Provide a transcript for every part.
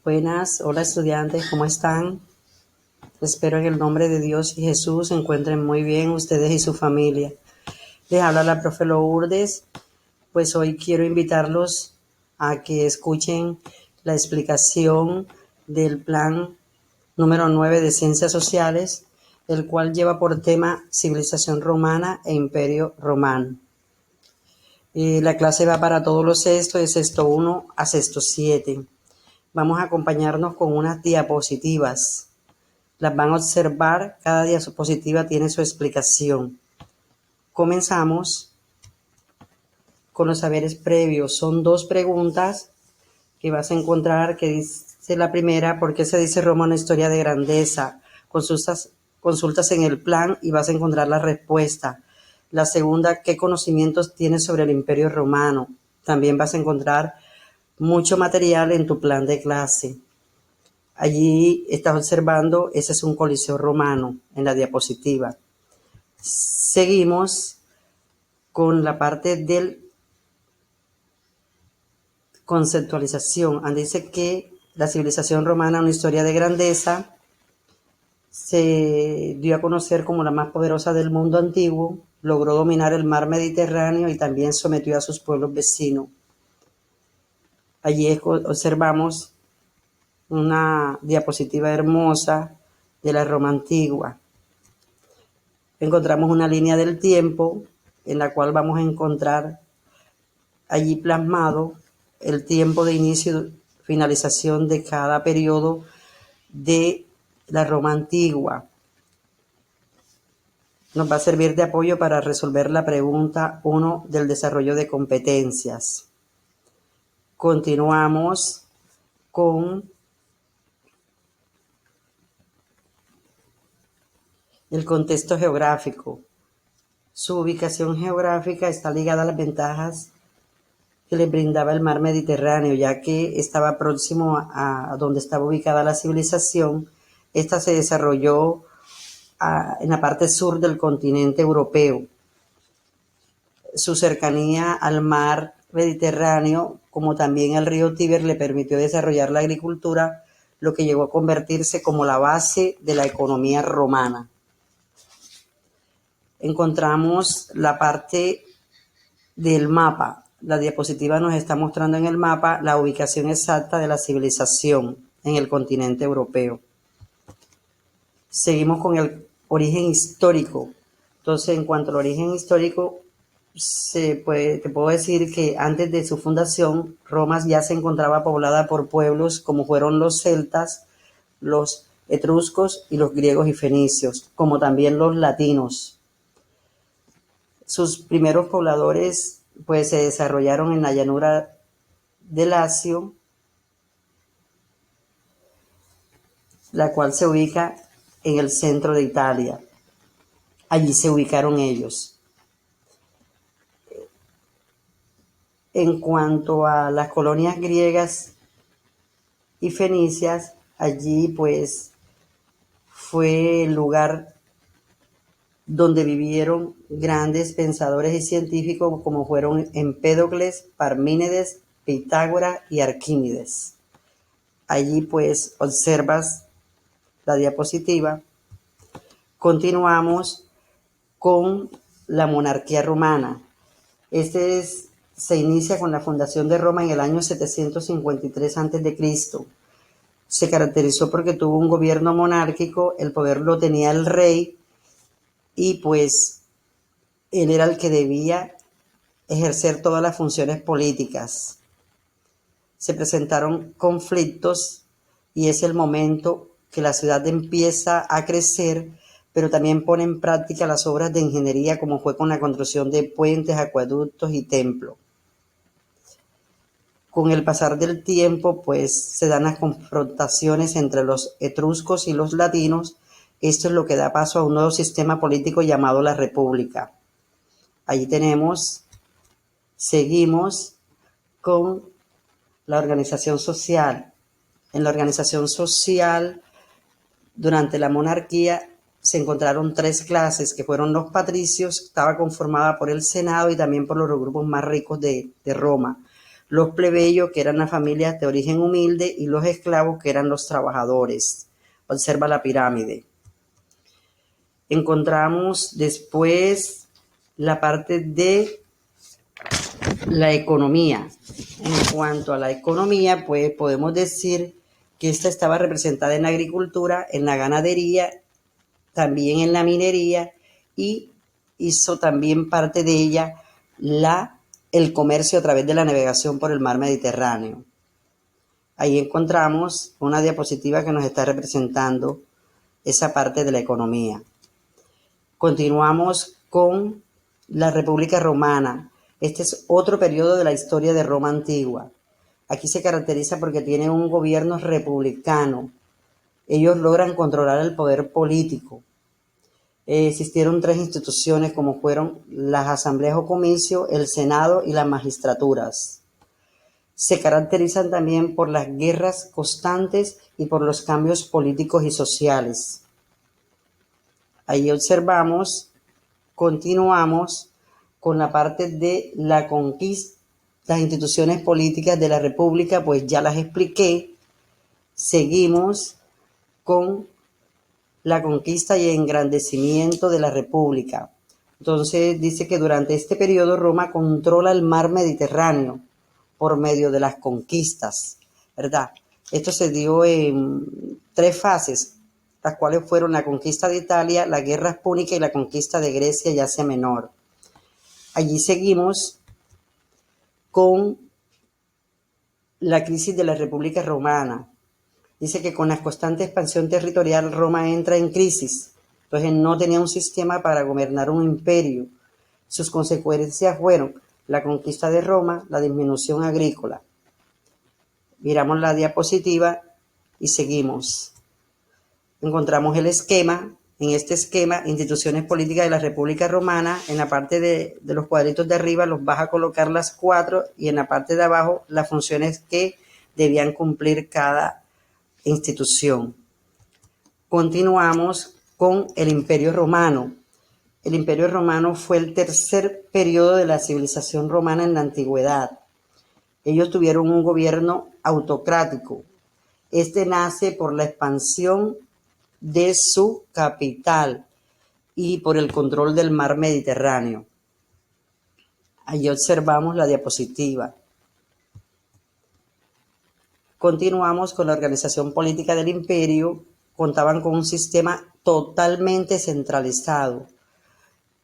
Buenas, hola estudiantes, ¿cómo están? Espero en el nombre de Dios y Jesús se encuentren muy bien ustedes y su familia. Les habla la profe Lourdes. Pues hoy quiero invitarlos a que escuchen la explicación del plan número 9 de Ciencias Sociales, el cual lleva por tema Civilización Romana e Imperio Romano. La clase va para todos los sextos, de sexto 1 a sexto 7. Vamos a acompañarnos con unas diapositivas. Las van a observar, cada diapositiva tiene su explicación. Comenzamos con los saberes previos. Son 2 preguntas que vas a encontrar, que dice la primera: ¿por qué se dice Roma una historia de grandeza? Consultas en el plan y vas a encontrar la respuesta. La segunda: ¿qué conocimientos tienes sobre el Imperio Romano? También vas a encontrar mucho material en tu plan de clase. Allí estás observando, ese es un coliseo romano en la diapositiva. Seguimos con la parte del conceptualización. Dice que la civilización romana, una historia de grandeza, se dio a conocer como la más poderosa del mundo antiguo, logró dominar el mar Mediterráneo y también sometió a sus pueblos vecinos. Allí observamos una diapositiva hermosa de la Roma antigua. Encontramos una línea del tiempo en la cual vamos a encontrar allí plasmado el tiempo de inicio y finalización de cada periodo de la Roma antigua. Nos va a servir de apoyo para resolver la pregunta 1 del desarrollo de competencias. Continuamos con el contexto geográfico. Su ubicación geográfica está ligada a las ventajas que le brindaba el mar Mediterráneo, ya que estaba próximo a donde estaba ubicada la civilización. Esta se desarrolló en la parte sur del continente europeo. Su cercanía al mar Mediterráneo, como también al río Tíber, le permitió desarrollar la agricultura, lo que llegó a convertirse como la base de la economía romana. Encontramos la parte del mapa. La diapositiva nos está mostrando en el mapa la ubicación exacta de la civilización en el continente europeo. Seguimos con el origen histórico. Entonces, en cuanto al origen histórico, te puedo decir que antes de su fundación, Roma ya se encontraba poblada por pueblos como fueron los celtas, los etruscos y los griegos y fenicios, como también los latinos. Sus primeros pobladores pues se desarrollaron en la llanura de Lacio, la cual se ubica en el centro de Italia. Allí se ubicaron ellos. En cuanto a las colonias griegas y fenicias, allí pues fue el lugar donde vivieron grandes pensadores y científicos como fueron Empédocles, Parménides, Pitágoras y Arquímedes. Allí pues observas la diapositiva. Continuamos con la monarquía romana. Se inicia con la fundación de Roma en el año 753 a.C. Se caracterizó porque tuvo un gobierno monárquico, el poder lo tenía el rey y pues él era el que debía ejercer todas las funciones políticas. Se presentaron conflictos y es el momento que la ciudad empieza a crecer, pero también pone en práctica las obras de ingeniería, como fue con la construcción de puentes, acueductos y templos. Con el pasar del tiempo, pues se dan las confrontaciones entre los etruscos y los latinos. Esto es lo que da paso a un nuevo sistema político llamado la República. Ahí seguimos con la organización social. En la organización social, durante la monarquía, se encontraron 3 clases, que fueron los patricios, estaba conformada por el Senado y también por los grupos más ricos de Roma. Los plebeyos, que eran las familias de origen humilde, y los esclavos, que eran los trabajadores. Observa la pirámide. Encontramos después la parte de la economía. En cuanto a la economía, pues podemos decir que esta estaba representada en la agricultura, en la ganadería, también en la minería, y hizo también parte de ella el comercio a través de la navegación por el mar Mediterráneo. Ahí encontramos una diapositiva que nos está representando esa parte de la economía. Continuamos con la República Romana. Este es otro periodo de la historia de Roma antigua. Aquí se caracteriza porque tiene un gobierno republicano. Ellos logran controlar el poder político. Existieron 3 instituciones como fueron las asambleas o comicios, el Senado y las magistraturas. Se caracterizan también por las guerras constantes y por los cambios políticos y sociales. Ahí observamos, continuamos con la parte de la conquista, las instituciones políticas de la República, pues ya las expliqué. Seguimos con la conquista y engrandecimiento de la República. Entonces dice que durante este periodo Roma controla el mar Mediterráneo por medio de las conquistas, ¿verdad? Esto se dio en 3 fases, las cuales fueron la conquista de Italia, la guerra púnica y la conquista de Grecia y Asia Menor. Allí seguimos con la crisis de la República Romana. Dice que con la constante expansión territorial Roma entra en crisis. Entonces no tenía un sistema para gobernar un imperio. Sus consecuencias fueron la conquista de Roma, la disminución agrícola. Miramos la diapositiva y seguimos. Encontramos el esquema. En este esquema, instituciones políticas de la República Romana. En la parte de los cuadritos de arriba los vas a colocar las 4 y en la parte de abajo las funciones que debían cumplir cada institución. Continuamos con el Imperio Romano. El Imperio Romano fue el tercer periodo de la civilización romana en la antigüedad. Ellos tuvieron un gobierno autocrático. Este nace por la expansión de su capital y por el control del mar Mediterráneo. Allí observamos la diapositiva. Continuamos con la organización política del imperio. Contaban con un sistema totalmente centralizado.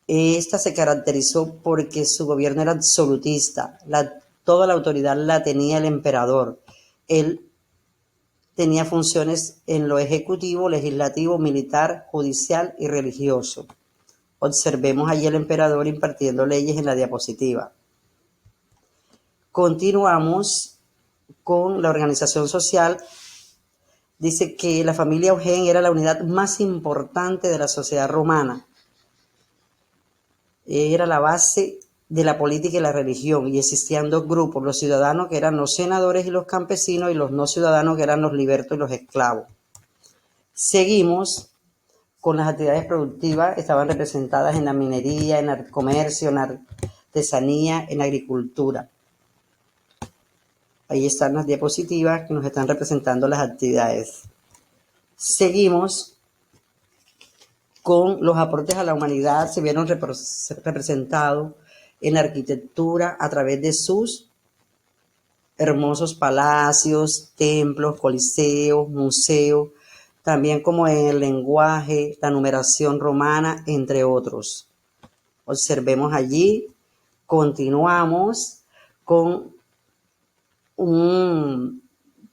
Esta se caracterizó porque su gobierno era absolutista. Toda la autoridad la tenía el emperador. Él tenía funciones en lo ejecutivo, legislativo, militar, judicial y religioso. Observemos allí el emperador impartiendo leyes en la diapositiva. Continuamos con la organización social. Dice que la familia Eugen era la unidad más importante de la sociedad romana. Era la base de la política y la religión, y existían 2 grupos, los ciudadanos, que eran los senadores y los campesinos, y los no ciudadanos, que eran los libertos y los esclavos. Seguimos con las actividades productivas. Estaban representadas en la minería, en el comercio, en la artesanía, en la agricultura. Ahí están las diapositivas que nos están representando las actividades. Seguimos con los aportes a la humanidad. Se vieron representados en la arquitectura a través de sus hermosos palacios, templos, coliseos, museos, también como en el lenguaje, la numeración romana, entre otros. Observemos allí. Continuamos con un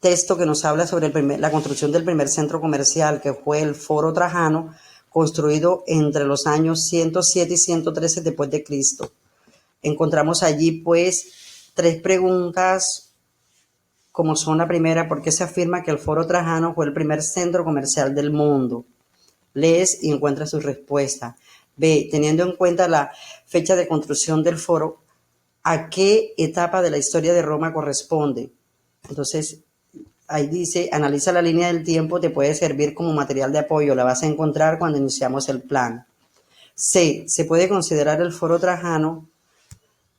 texto que nos habla sobre la construcción del primer centro comercial, que fue el Foro Trajano, construido entre los años 107 y 113 después de Cristo. Encontramos allí pues 3 preguntas, como son la primera: ¿por qué se afirma que el Foro Trajano fue el primer centro comercial del mundo? Lees y encuentras su respuesta. B, teniendo en cuenta la fecha de construcción del foro, ¿a qué etapa de la historia de Roma corresponde? Entonces ahí dice, analiza la línea del tiempo, te puede servir como material de apoyo, la vas a encontrar cuando iniciamos el plan. C. Se puede considerar el Foro Trajano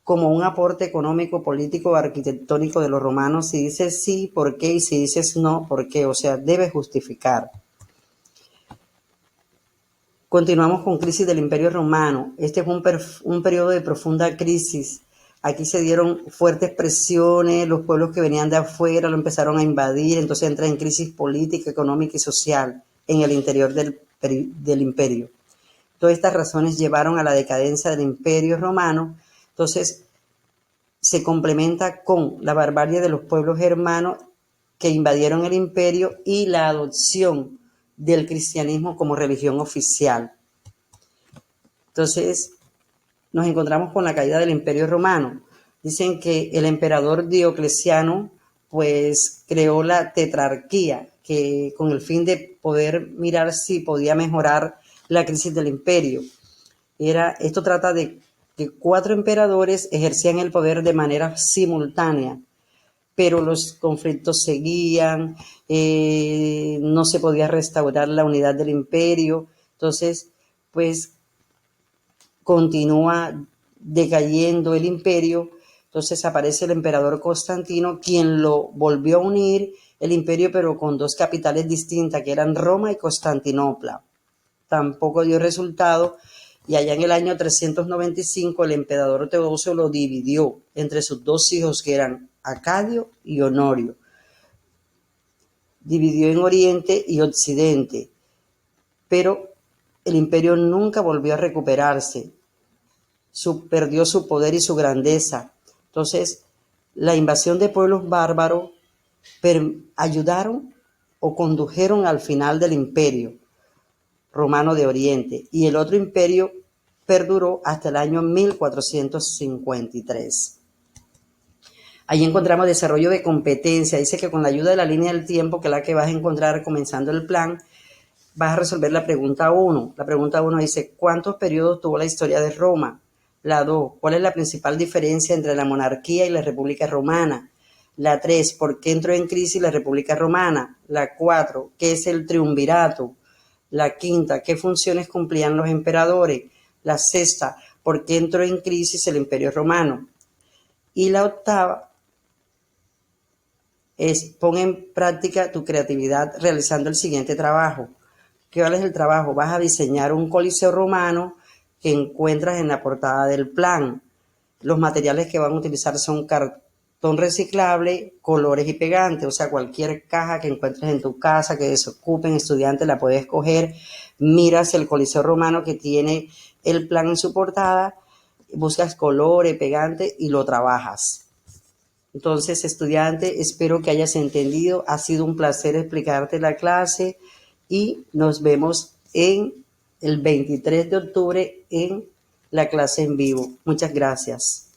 como un aporte económico, político o arquitectónico de los romanos. Si dices sí, ¿por qué? Y si dices no, ¿por qué? O sea, debes justificar. Continuamos con crisis del Imperio Romano. Este fue un periodo de profunda crisis. Aquí se dieron fuertes presiones, los pueblos que venían de afuera lo empezaron a invadir, entonces entra en crisis política, económica y social en el interior del imperio. Todas estas razones llevaron a la decadencia del Imperio Romano. Entonces se complementa con la barbarie de los pueblos germanos que invadieron el imperio y la adopción del cristianismo como religión oficial. Entonces nos encontramos con la caída del Imperio Romano. Dicen que el emperador Diocleciano pues creó la tetrarquía, que con el fin de poder mirar si podía mejorar la crisis del imperio. Esto trata de que 4 emperadores ejercían el poder de manera simultánea, pero los conflictos seguían, no se podía restaurar la unidad del imperio. Entonces, pues continúa decayendo el imperio. Entonces aparece el emperador Constantino, quien lo volvió a unir el imperio, pero con 2 capitales distintas, que eran Roma y Constantinopla. Tampoco dio resultado, y allá en el año 395 el emperador Teodosio lo dividió entre sus 2 hijos, que eran Acadio y Honorio. Dividió en Oriente y Occidente, pero el imperio nunca volvió a recuperarse. Perdió su poder y su grandeza. Entonces, la invasión de pueblos bárbaros ayudaron o condujeron al final del imperio romano de Oriente, y el otro imperio perduró hasta el año 1453. Ahí encontramos desarrollo de competencia. Dice que con la ayuda de la línea del tiempo, que es la que vas a encontrar comenzando el plan, vas a resolver la pregunta 1. La pregunta 1 dice, ¿cuántos periodos tuvo la historia de Roma? La 2, ¿cuál es la principal diferencia entre la monarquía y la república romana? La 3, ¿por qué entró en crisis la república romana? La 4, ¿qué es el triunvirato? La 5, ¿qué funciones cumplían los emperadores? La 6, ¿por qué entró en crisis el imperio romano? Y la 8 es, pon en práctica tu creatividad realizando el siguiente trabajo. ¿Cuál es el trabajo? Vas a diseñar un coliseo romano que encuentras en la portada del plan. Los materiales que van a utilizar son cartón reciclable, colores y pegantes, o sea, cualquier caja que encuentres en tu casa que desocupen estudiantes la puedes coger. Miras el coliseo romano que tiene el plan en su portada, buscas colores, pegantes y lo trabajas. Entonces, estudiante, espero que hayas entendido. Ha sido un placer explicarte la clase y nos vemos en el 23 de octubre en la clase en vivo. Muchas gracias.